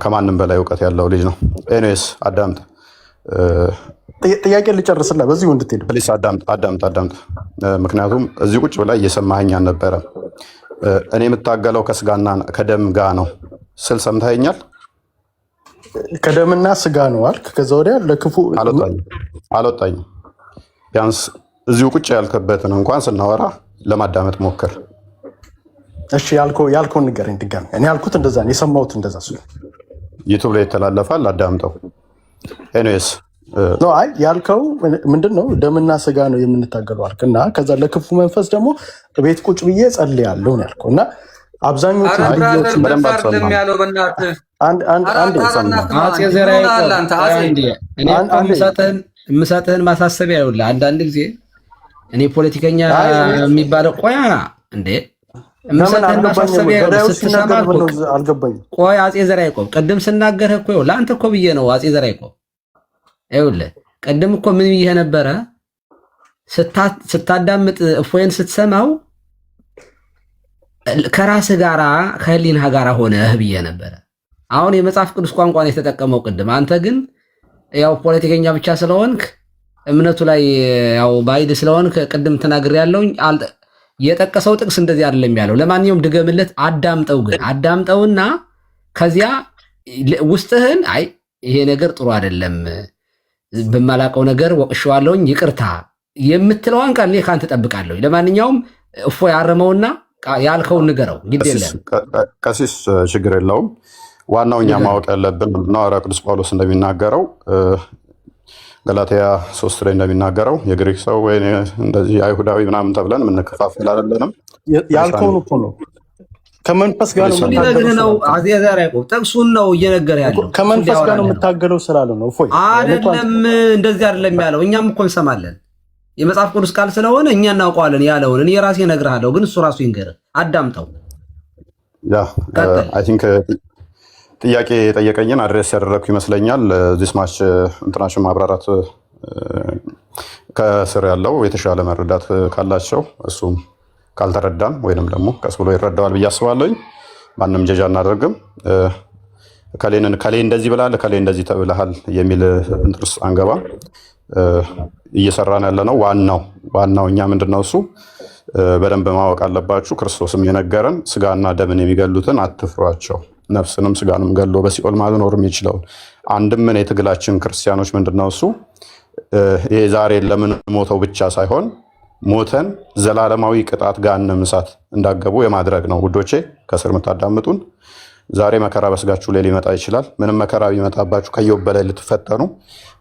ከማንም በላይ እውቀት ያለው ልጅ ነው። ኤኒዌይስ አዳምጥ። ጥያቄ ልጨርስልህ በዚሁ እንድትሄድ ፕሊስ። አዳምጥ። ምክንያቱም እዚህ ቁጭ ብላ እየሰማኸኝ አልነበረም። እኔ የምታገለው ከስጋና ከደም ጋር ነው ስል ሰምተኸኛል። ከደምና ስጋ ነው አልክ። ከዛ ወዲያ ለክፉ አልወጣኝም። ቢያንስ እዚሁ ቁጭ ያልክበትን እንኳን ስናወራ ለማዳመጥ ሞክር። እሺ ያልከውን ንገረኝ ድጋሚ። እኔ ያልኩት እንደዛ ነው፣ የሰማሁት እንደዛ ነው። ዩቱብ ላይ ይተላለፋል፣ አዳምጠው። ኤኒዌይስ አይ ያልከው ምንድን ነው? ደምና ስጋ ነው የምንታገለው አልክ እና ከዛ ለክፉ መንፈስ ደግሞ ቤት ቁጭ ብዬ ጸልያለሁ ነው ያልከው እና አብዛኞቹ የምሰጥህን ማሳሰቢያ ይኸውልህ። አንዳንድ ጊዜ እኔ ፖለቲከኛ የሚባለው ቆያ እንዴ የምሰጥህን ማሳሰቢያ ስትሰማ አልገባኝም። ቆይ አፄ ዘርዓ ያዕቆብ ቅድም ስናገርህ እኮ ይኸውልህ አንተ እኮ ብዬ ነው አፄ ዘርዓ ያዕቆብ ይኸውልህ ቅድም እኮ ምን ብዬህ ነበረ? ስታዳምጥ እፎይን ስትሰማው ከራስህ ጋራ ከህሊናህ ጋራ ሆነህ ብዬህ ነበረ። አሁን የመጽሐፍ ቅዱስ ቋንቋን የተጠቀመው ቅድም። አንተ ግን ያው ፖለቲከኛ ብቻ ስለሆንክ እምነቱ ላይ ያው ባይድ ስለሆንክ ቅድም ተናግሬ ያለውኝ የጠቀሰው ጥቅስ እንደዚህ አይደለም ያለው። ለማንኛውም ድገምለት፣ አዳምጠው። ግን አዳምጠውና ከዚያ ውስጥህን አይ ይሄ ነገር ጥሩ አይደለም በማላቀው ነገር ወቅሼዋለሁኝ ይቅርታ የምትለዋን ቃል እኔ ካንተ እጠብቃለሁ። ለማንኛውም እፎ ያረመውና ያልከውን ንገረው። ግድ የለም ቀሲስ፣ ችግር የለውም። ዋናው እኛ ማወቅ ያለብን ምንድነው? ሐዋርያ ቅዱስ ጳውሎስ እንደሚናገረው ገላትያ 3 ላይ እንደሚናገረው የግሪክ ሰው ወይ እንደዚህ አይሁዳዊ ምናምን ተብለን የምንከፋፈል አይደለንም። ያልከውን እኮ ነው። ከመንፈስ ጋር ነው አፄ ዘርዓ ያዕቆብ ጥቅሱን ነው እየነገረህ ያለው። ከመንፈስ ጋር ነው የምታገለው ስላለ ነው። እፎይ አይደለም፣ እንደዚህ አይደለም ያለው። እኛም እኮ እንሰማለን። የመጽሐፍ ቅዱስ ቃል ስለሆነ እኛ እናውቀዋለን ያለውን። እኔ የራሴ እነግርሃለሁ፣ ግን እሱ ራሱ ይንገርህ። አዳምጠው። አይ ቲንክ ጥያቄ የጠየቀኝን አድሬስ ያደረግኩ ይመስለኛል። ዚስ ማች እንትናችን ማብራራት ከስር ያለው የተሻለ መረዳት ካላቸው እሱም ካልተረዳም ወይንም ደግሞ ቀስ ብሎ ይረዳዋል ብዬ አስባለሁኝ። ማንም ጀጃ አናደርግም። ከሌ እንደዚህ ብለሃል፣ ከሌ እንደዚህ ተብለሃል የሚል እንትን ውስጥ አንገባ። እየሰራን ያለ ነው። ዋናው እኛ ምንድነው እሱ በደንብ ማወቅ አለባችሁ። ክርስቶስም የነገረን ስጋና ደምን የሚገሉትን አትፍሯቸው፣ ነፍስንም ስጋንም ገሎ በሲኦል ማኖር የሚችለውን አንድም የትግላችን ክርስቲያኖች ምንድነው እሱ ይሄ ዛሬ ለምን ሞተው ብቻ ሳይሆን ሞተን ዘላለማዊ ቅጣት ገሃነመ እሳት እንዳገቡ የማድረግ ነው። ውዶቼ ከስር የምታዳምጡን ዛሬ መከራ በስጋችሁ ላይ ሊመጣ ይችላል። ምንም መከራ ቢመጣባችሁ ከኢዮብ በላይ ልትፈተኑ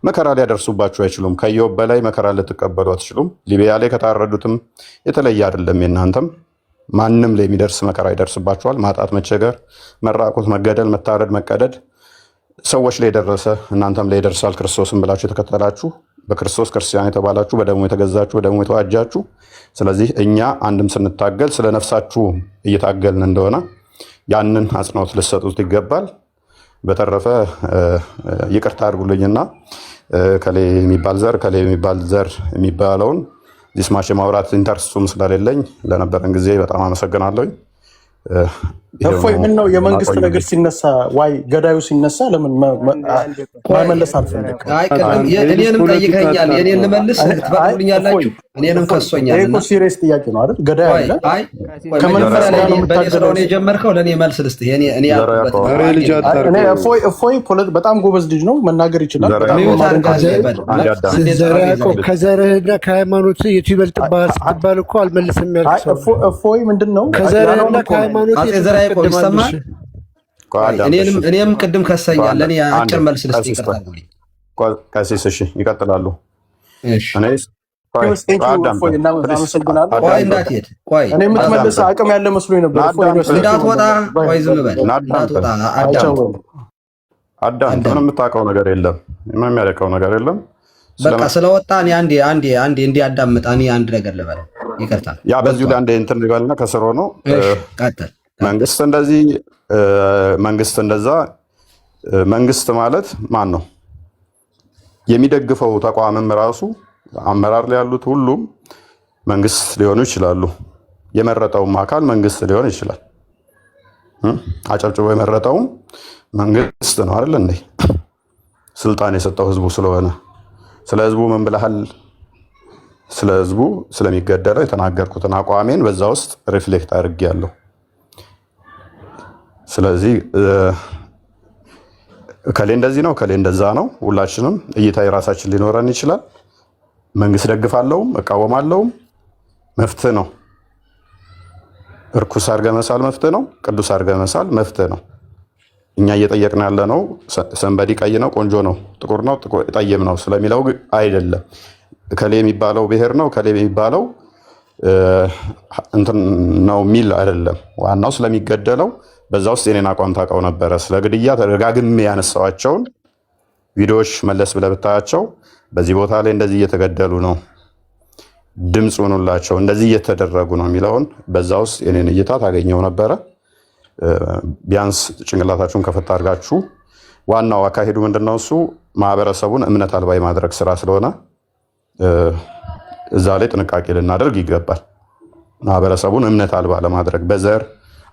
መከራ ሊያደርሱባችሁ አይችሉም። ከኢዮብ በላይ መከራ ልትቀበሉ አትችሉም። ሊቢያ ላይ ከታረዱትም የተለየ አይደለም። የእናንተም ማንም ላይ የሚደርስ መከራ ይደርስባችኋል። ማጣት፣ መቸገር፣ መራቆት፣ መገደል፣ መታረድ፣ መቀደድ ሰዎች ላይ የደረሰ እናንተም ላይ ይደርሳል። ክርስቶስን ብላችሁ የተከተላችሁ በክርስቶስ ክርስቲያን የተባላችሁ በደሙ የተገዛችሁ በደሙ የተዋጃችሁ። ስለዚህ እኛ አንድም ስንታገል ስለ ነፍሳችሁ እየታገልን እንደሆነ ያንን አጽንኦት ልሰጡት ይገባል። በተረፈ ይቅርታ አድርጉልኝና ከሌ የሚባል ዘር የሚባለውን ዲስማሽ የማውራት ኢንተርስቱም ስለሌለኝ ለነበረን ጊዜ በጣም አመሰግናለሁኝ። እፎይ ምን ነው የመንግስት ነገር ሲነሳ ዋይ ገዳዩ ሲነሳ ለምን ማይመለስ አልፈልግም። እኔንም ጠይቀኛል። የኔን ልመልስ ትፈቅዱልኛላችሁ? እኔንም ከሶኛል። እኮ ሲሪየስ ጥያቄ ነው አይደል? ገዳዩ አለ ከመንፈስ ጋር ነው የምታገለው። የጀመርከው ለኔ መልስ ልስጥህ። እኔ ያልኩበት እፎይ በጣም ጎበዝ ልጅ ነው፣ መናገር ይችላል። ከዘርህና ከሃይማኖት የቱ ይበልጥብሃል ስትባል እኮ አልመልስም ያልክ ሰው እፎይ ምንድን ነው ከዘርህና ከሃይማኖት ዘርዓ ያዕቆብ ይሰማል። እኔም ቅድም ከሰኛል። ለእኔ አጭር መልስ ልስጥ። ይቀርታል ቀሲስ። እሺ ይቀጥላሉ። ቆይ እንዳትሄድ፣ ቆይ እኔ የምትመልስ አቅም ያለ መስሎኝ ነበር። እንዳትወጣ፣ ቆይ ዝም በል እንዳትወጣ። አዳም ምንም የምታውቀው ነገር የለም፣ ምንም ያደቀው ነገር የለም። በቃ ስለወጣ እኔ አንዴ እንዲያዳምጣ እኔ አንድ ነገር ልበለው። ይቀርታል። ያ በዚሁ ላይ አንዴ እንትን ልበልና ከስሮ ነው ቀጥል። መንግስት እንደዚህ መንግስት እንደዛ መንግስት ማለት ማን ነው? የሚደግፈው ተቋምም ራሱ አመራር ላይ ያሉት ሁሉም መንግስት ሊሆኑ ይችላሉ። የመረጠውም አካል መንግስት ሊሆን ይችላል። አጨብጭቦ የመረጠውም መንግስት ነው አይደል እንዴ? ስልጣን የሰጠው ህዝቡ ስለሆነ ስለ ህዝቡ ምን ብለሃል? ስለ ህዝቡ ስለሚገደለው የተናገርኩትን አቋሜን በዛ ውስጥ ሪፍሌክት አድርጌያለሁ። ስለዚህ ከሌ እንደዚህ ነው ከሌ እንደዛ ነው። ሁላችንም እይታ የራሳችን ሊኖረን ይችላል። መንግስት ደግፋለሁም እቃወማለሁም መፍትህ ነው። እርኩስ አድርገህ መሳል መፍትህ ነው። ቅዱስ አድርገህ መሳል መፍትህ ነው። እኛ እየጠየቅን ያለ ነው ሰንበዲ ቀይ ነው ቆንጆ ነው ጥቁር ነው ጠይም ነው ስለሚለው አይደለም። ከሌ የሚባለው ብሔር ነው ከሌ የሚባለው እንትን ነው የሚል አይደለም። ዋናው ስለሚገደለው በዛ ውስጥ የኔን አቋም ታውቀው ነበረ። ስለ ግድያ ተደጋግሜ ያነሳዋቸውን ቪዲዮዎች መለስ ብለህ ብታያቸው በዚህ ቦታ ላይ እንደዚህ እየተገደሉ ነው፣ ድምፅ ሆኑላቸው፣ እንደዚህ እየተደረጉ ነው የሚለውን በዛ ውስጥ የኔን እይታ ታገኘው ነበረ። ቢያንስ ጭንቅላታችሁን ከፈታ አድርጋችሁ ዋናው አካሄዱ ምንድነው? እሱ ማህበረሰቡን እምነት አልባ የማድረግ ስራ ስለሆነ እዛ ላይ ጥንቃቄ ልናደርግ ይገባል። ማህበረሰቡን እምነት አልባ ለማድረግ በዘር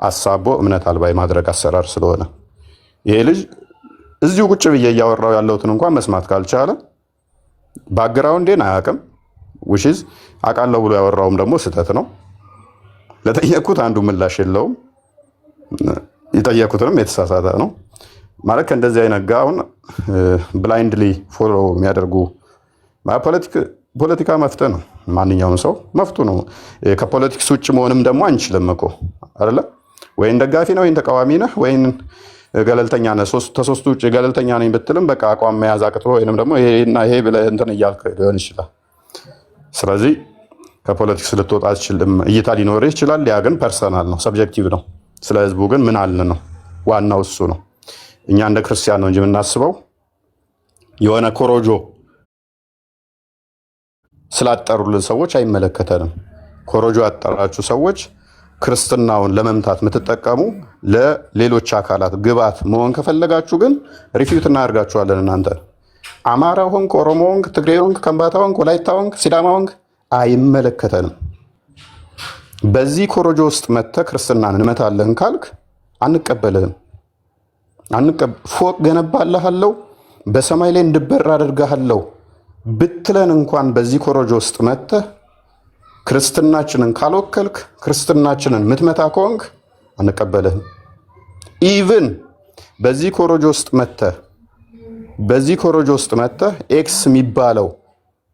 አሳቦ እምነት አልባ የማድረግ አሰራር ስለሆነ ይሄ ልጅ እዚሁ ቁጭ ብዬ እያወራው ያለሁትን እንኳን መስማት ካልቻለ ባክግራውንዴን አያውቅም። ውሽዝ አውቃለሁ ብሎ ያወራውም ደግሞ ስህተት ነው። ለጠየቅኩት አንዱ ምላሽ የለውም። የጠየቁትንም የተሳሳተ ነው ማለት ከእንደዚህ አይነት ጋር አሁን ብላይንድሊ ፎሎ የሚያደርጉ ፖለቲካ መፍትሄ ነው። ማንኛውም ሰው መፍቱ ነው። ከፖለቲክስ ውጭ መሆንም ደግሞ አንችልም እኮ አይደለ? ወይን ደጋፊ ነው ወይን ተቃዋሚ ነህ ወይን ገለልተኛ ነህ። ከሶስቱ ውጭ ገለልተኛ ነኝ ብትልም በቃ አቋም መያዝ አቅቶ ወይንም ደግሞ ይሄና ይሄ ብለህ እንትን እያልክ ሊሆን ይችላል። ስለዚህ ከፖለቲክስ ልትወጣ አትችልም። እይታ ሊኖርህ ይችላል። ያ ግን ፐርሰናል ነው፣ ሰብጀክቲቭ ነው። ስለ ህዝቡ ግን ምን አልን ነው ዋናው እሱ ነው። እኛ እንደ ክርስቲያን ነው እንጂ የምናስበው የሆነ ኮሮጆ ስላጠሩልን ሰዎች አይመለከተንም። ኮሮጆ ያጠራችሁ ሰዎች ክርስትናውን ለመምታት የምትጠቀሙ ለሌሎች አካላት ግብዓት መሆን ከፈለጋችሁ ግን ሪፊዩት እናደርጋችኋለን። እናንተ አማራ ሆንክ፣ ኦሮሞ ሆንክ፣ ትግሬ ሆንክ፣ ከምባታ ሆንክ፣ ወላይታ ሆንክ፣ ሲዳማ ሆንክ አይመለከተንም። በዚህ ኮሮጆ ውስጥ መጥተህ ክርስትናን እንመታለን ካልክ አንቀበልህም። ፎቅ ገነባልሃለሁ፣ በሰማይ ላይ እንድበር አደርግሃለሁ ብትለን እንኳን በዚህ ኮሮጆ ውስጥ መጥተህ ክርስትናችንን ካልወከልክ ክርስትናችንን ምትመታ ከሆንክ አንቀበልህም። ኢቭን በዚህ ኮሮጆ ውስጥ መጥተህ ኤክስ የሚባለው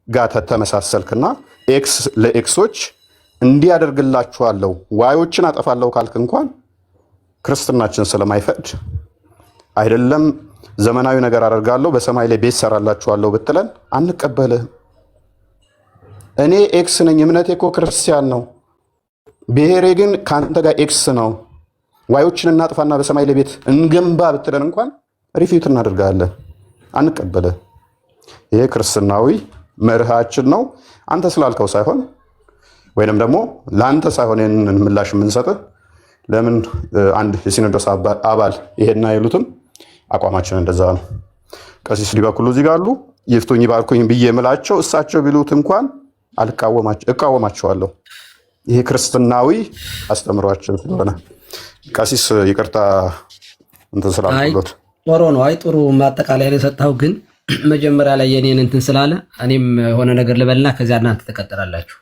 ጋር ተመሳሰልክና ኤክስ ለኤክሶች እንዲያደርግላችኋለሁ ዋዮችን አጠፋለሁ ካልክ እንኳን ክርስትናችን ስለማይፈቅድ አይደለም ዘመናዊ ነገር አደርጋለሁ በሰማይ ላይ ቤት ሰራላችኋለሁ ብትለን አንቀበልህም። እኔ ኤክስ ነኝ፣ እምነቴ እኮ ክርስቲያን ነው፣ ብሔሬ ግን ከአንተ ጋር ኤክስ ነው፣ ዋዮችን እናጥፋና በሰማይ ላይ ቤት እንገንባ ብትለን እንኳን ሪፊዩት እናደርጋለን፣ አንቀበልህም። ይሄ ክርስትናዊ መርሃችን ነው። አንተ ስላልከው ሳይሆን ወይንም ደግሞ ለአንተ ሳይሆን ይህንን ምላሽ የምንሰጥህ ለምን አንድ የሲኖዶስ አባል ይሄን አይሉትም? አቋማችን እንደዛ ነው። ቀሲስ ሊበኩሉ እዚህ ጋር አሉ። ይፍቱኝ ይባርኩኝ ብዬ የምላቸው እሳቸው ቢሉት እንኳን እቃወማቸዋለሁ። ይሄ ክርስትናዊ አስተምሯችን ስለሆነ ቀሲስ ይቅርታ እንትን ስላልኩት ጥሩ ነው። አይ ጥሩ ማጠቃለያ ላይ የሰጠኸው ግን መጀመሪያ ላይ የኔን እንትን ስላለ እኔም የሆነ ነገር ልበልና ከዚያ እናንተ ተቀጥላላችሁ።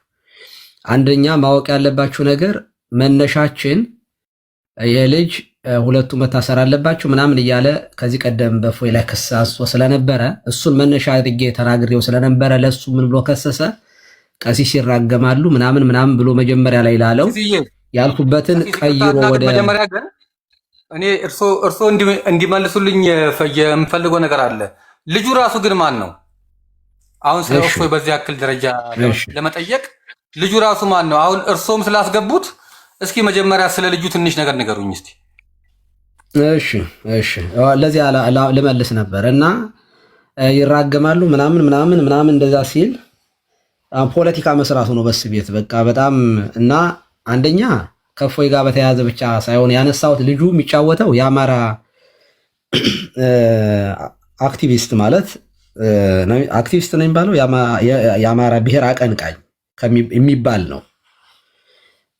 አንደኛ ማወቅ ያለባችሁ ነገር መነሻችን የልጅ ሁለቱ መታሰር አለባቸው ምናምን እያለ ከዚህ ቀደም በፎይ ላይ ክስ አንስቶ ስለነበረ እሱን መነሻ አድርጌ ተናግሬው ስለነበረ ለሱ ምን ብሎ ከሰሰ? ቀሲስ ይራገማሉ ምናምን ብሎ መጀመሪያ ላይ ላለው ያልኩበትን ቀይሮ ወደ መጀመሪያ ግን እኔ እርሶ እንዲመልሱልኝ የምፈልገው ነገር አለ። ልጁ ራሱ ግን ማን ነው? አሁን ስለ እፎይ በዚህ ያክል ደረጃ ለመጠየቅ ልጁ ራሱ ማን ነው? አሁን እርሶም ስላስገቡት እስኪ መጀመሪያ ስለ ልጁ ትንሽ ነገር ንገሩኝ እስቲ። እሺ ለዚህ ልመልስ ነበር እና ይራገማሉ ምናምን እንደዛ ሲል ፖለቲካ መስራቱ ነው በስ ቤት በቃ በጣም እና አንደኛ ከእፎይ ጋር በተያያዘ ብቻ ሳይሆን ያነሳሁት ልጁ የሚጫወተው የአማራ አክቲቪስት ማለት አክቲቪስት ነው የሚባለው የአማራ ብሔር አቀንቃኝ የሚባል ነው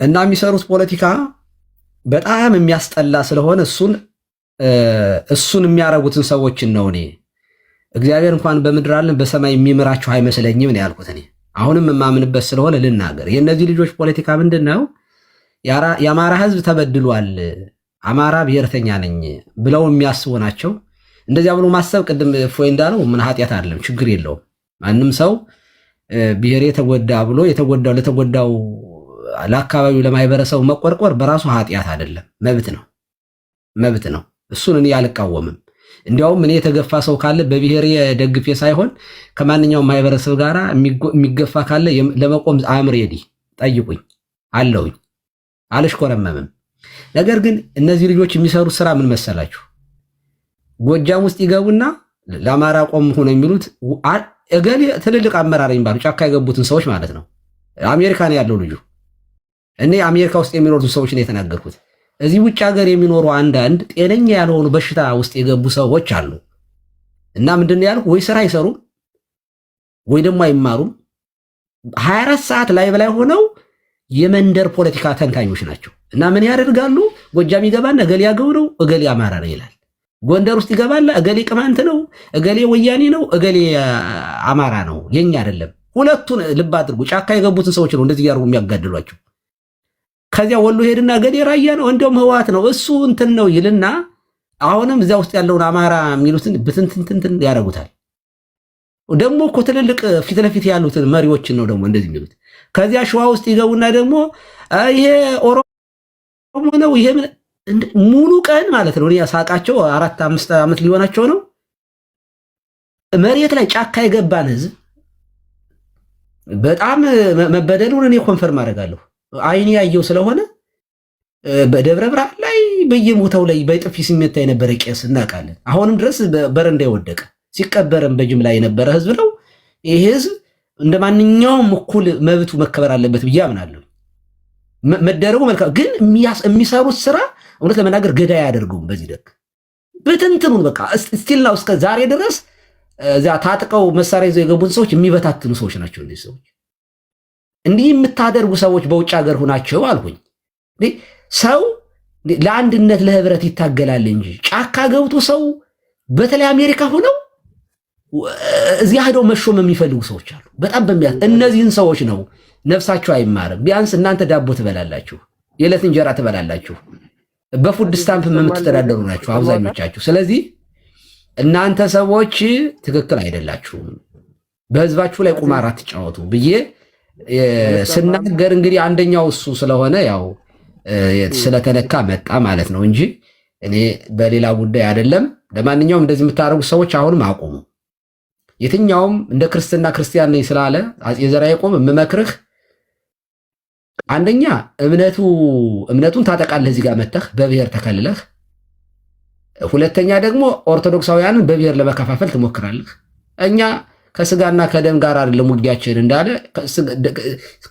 እና የሚሰሩት ፖለቲካ በጣም የሚያስጠላ ስለሆነ እሱን የሚያረጉትን ሰዎችን ነው እኔ እግዚአብሔር እንኳን በምድር አለን በሰማይ የሚምራችሁ አይመስለኝም ነው ያልኩት። እኔ አሁንም የማምንበት ስለሆነ ልናገር። የእነዚህ ልጆች ፖለቲካ ምንድን ነው? የአማራ ህዝብ ተበድሏል፣ አማራ ብሔርተኛ ነኝ ብለው የሚያስቡ ናቸው። እንደዚያ ብሎ ማሰብ ቅድም እፎይ እንዳለው ምን ኃጢአት አይደለም፣ ችግር የለውም። ማንም ሰው ብሔር የተጎዳ ብሎ ለተጎዳው ለአካባቢው ለማህበረሰቡ መቆርቆር በራሱ ኃጢአት አይደለም፣ መብት ነው። እሱን እኔ አልቃወምም። እንዲያውም እኔ የተገፋ ሰው ካለ በብሔሬ ደግፌ ሳይሆን ከማንኛውም ማህበረሰብ ጋር የሚገፋ ካለ ለመቆም አምሬዲ ጠይቁኝ አለውኝ፣ አልሽኮረመምም። ነገር ግን እነዚህ ልጆች የሚሰሩት ስራ ምን መሰላችሁ? ጎጃም ውስጥ ይገቡና ለአማራ ቆም ሆነ የሚሉት እገሌ ትልልቅ አመራር የሚባሉ ጫካ የገቡትን ሰዎች ማለት ነው። አሜሪካ ነው ያለው ልጁ። እኔ አሜሪካ ውስጥ የሚኖሩትን ሰዎች ነው የተናገርኩት። እዚህ ውጭ ሀገር የሚኖሩ አንዳንድ ጤነኛ ያልሆኑ በሽታ ውስጥ የገቡ ሰዎች አሉ። እና ምንድነው ያልኩ፣ ወይ ስራ አይሰሩም ወይ ደግሞ አይማሩም። 24 ሰዓት ላይ በላይ ሆነው የመንደር ፖለቲካ ተንታኞች ናቸው። እና ምን ያደርጋሉ? ጎጃም ይገባና እገሌ ያገው ነው እገሌ አማራ ነው ይላል። ጎንደር ውስጥ ይገባላ እገሌ ቅማንት ነው እገሌ ወያኔ ነው እገሌ አማራ ነው፣ የኛ አይደለም። ሁለቱን ልብ አድርጉ። ጫካ የገቡትን ሰዎች ነው እንደዚህ ያርጉ የሚያጋድሏቸው። ከዚያ ወሎ ሄድና እገሌ ራያ ነው እንደውም ህወሓት ነው እሱ እንትን ነው ይልና አሁንም እዚያ ውስጥ ያለውን አማራ የሚሉትን ብትንትንትን ያደርጉታል። ደግሞ እኮ ትልልቅ ፊት ለፊት ያሉትን መሪዎችን ነው ደግሞ እንደዚህ የሚሉት። ከዚያ ሸዋ ውስጥ ይገቡና ደግሞ ይሄ ኦሮሞ ነው ይሄ ሙሉ ቀን ማለት ነው። እኔ ሳቃቸው 4-5 ዓመት ሊሆናቸው ነው። መሬት ላይ ጫካ የገባን ህዝብ በጣም መበደሉን እኔ ኮንፈርም አደርጋለሁ። አይኔ ያየው ስለሆነ በደብረ ብርሃን ላይ በየቦታው ላይ በጥፊ ሲመታ የነበረ ቄስ እናውቃለን። አሁንም ድረስ በረንዳ የወደቀ ሲቀበረም በጅምላ የነበረ ህዝብ ነው። ይህ ህዝብ እንደ ማንኛውም እኩል መብቱ መከበር አለበት ብዬ አምናለሁ። መደረጉ መልካም፣ ግን የሚሰሩት ስራ እውነት ለመናገር ገዳይ አያደርገውም። በዚህ ደግ በትንትኑን በቃ ስቲል ነው እስከ ዛሬ ድረስ እዚያ ታጥቀው መሳሪያ ይዘው የገቡን ሰዎች የሚበታትኑ ሰዎች ናቸው። እነዚህ ሰዎች እንዲህ የምታደርጉ ሰዎች በውጭ ሀገር ሁናቸው አልሁኝ። ሰው ለአንድነት ለህብረት ይታገላል እንጂ ጫካ ገብቶ ሰው በተለይ አሜሪካ ሆነው እዚያ ሄደው መሾም የሚፈልጉ ሰዎች አሉ። በጣም እነዚህን ሰዎች ነው ነፍሳችሁ አይማርም። ቢያንስ እናንተ ዳቦ ትበላላችሁ፣ የዕለት እንጀራ ትበላላችሁ፣ በፉድ ስታምፕ የምትተዳደሩ ናችሁ አብዛኞቻችሁ። ስለዚህ እናንተ ሰዎች ትክክል አይደላችሁም፣ በህዝባችሁ ላይ ቁማር አትጫወቱ ብዬ ስናገር እንግዲህ አንደኛው እሱ ስለሆነ ያው ስለተነካ መጣ ማለት ነው እንጂ እኔ በሌላ ጉዳይ አይደለም። ለማንኛውም እንደዚህ የምታደርጉ ሰዎች አሁንም አቁሙ። የትኛውም እንደ ክርስትና ክርስቲያን ነኝ ስላለ አፄ ዘርዓ ያዕቆብ የምመክርህ አንደኛ እምነቱን ታጠቃለህ፣ እዚህ ጋር መተህ በብሔር ተከልለህ። ሁለተኛ ደግሞ ኦርቶዶክሳውያንን በብሔር ለመከፋፈል ትሞክራለህ። እኛ ከስጋና ከደም ጋር አይደለም ውጊያችን እንዳለ፣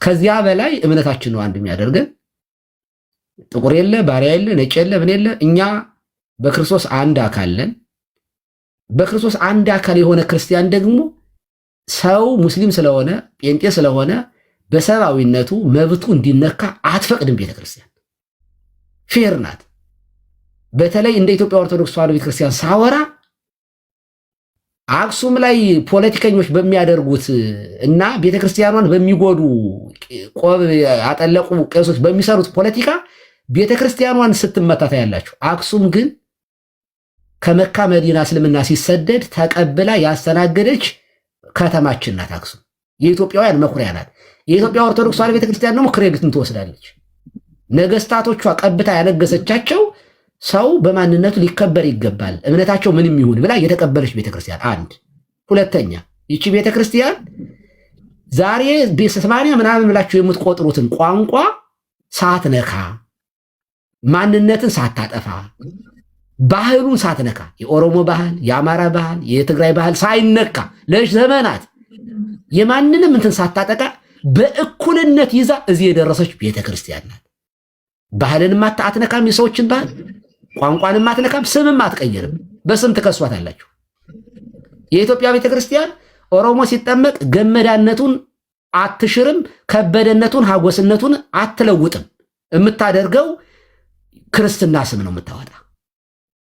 ከዚያ በላይ እምነታችን ነው አንድ የሚያደርገን። ጥቁር የለ ባሪያ የለ ነጭ የለ ምን የለ፣ እኛ በክርስቶስ አንድ አካል ነን። በክርስቶስ አንድ አካል የሆነ ክርስቲያን ደግሞ ሰው ሙስሊም ስለሆነ ጴንጤ ስለሆነ በሰብአዊነቱ መብቱ እንዲነካ አትፈቅድም። ቤተክርስቲያን ፌር ናት። በተለይ እንደ ኢትዮጵያ ኦርቶዶክስ ተዋሕዶ ቤተክርስቲያን ሳወራ አክሱም ላይ ፖለቲከኞች በሚያደርጉት እና ቤተክርስቲያኗን በሚጎዱ ቆብ ያጠለቁ ቄሶች በሚሰሩት ፖለቲካ ቤተክርስቲያኗን ስትመታታ ያላችሁ፣ አክሱም ግን ከመካ መዲና እስልምና ሲሰደድ ተቀብላ ያስተናገደች ከተማችን ናት። አክሱም የኢትዮጵያውያን መኩሪያ ናት። የኢትዮጵያ ኦርቶዶክስ ተዋሕዶ ቤተክርስቲያን ደግሞ ክሬዲትን ትወስዳለች። ነገስታቶቿ ቀብታ ያነገሰቻቸው ሰው በማንነቱ ሊከበር ይገባል፣ እምነታቸው ምንም ይሁን ብላ የተቀበለች ቤተክርስቲያን አንድ። ሁለተኛ ይቺ ቤተክርስቲያን ዛሬ 80 ምናምን ብላችሁ የምትቆጥሩትን ቋንቋ ሳትነካ፣ ማንነትን ሳታጠፋ፣ ባህሉን ሳትነካ፣ የኦሮሞ ባህል፣ የአማራ ባህል፣ የትግራይ ባህል ሳይነካ ለዘመናት የማንንም እንትን ሳታጠቃ በእኩልነት ይዛ እዚህ የደረሰች ቤተክርስቲያን ናት። ባህልንም አትነካም፣ የሰዎችን ባህል ቋንቋንም አትነካም፣ ስምም አትቀይርም። በስም ትከሷታላችሁ። የኢትዮጵያ ቤተክርስቲያን ኦሮሞ ሲጠመቅ ገመዳነቱን አትሽርም፣ ከበደነቱን ሀጎስነቱን አትለውጥም። የምታደርገው ክርስትና ስም ነው የምታወጣ።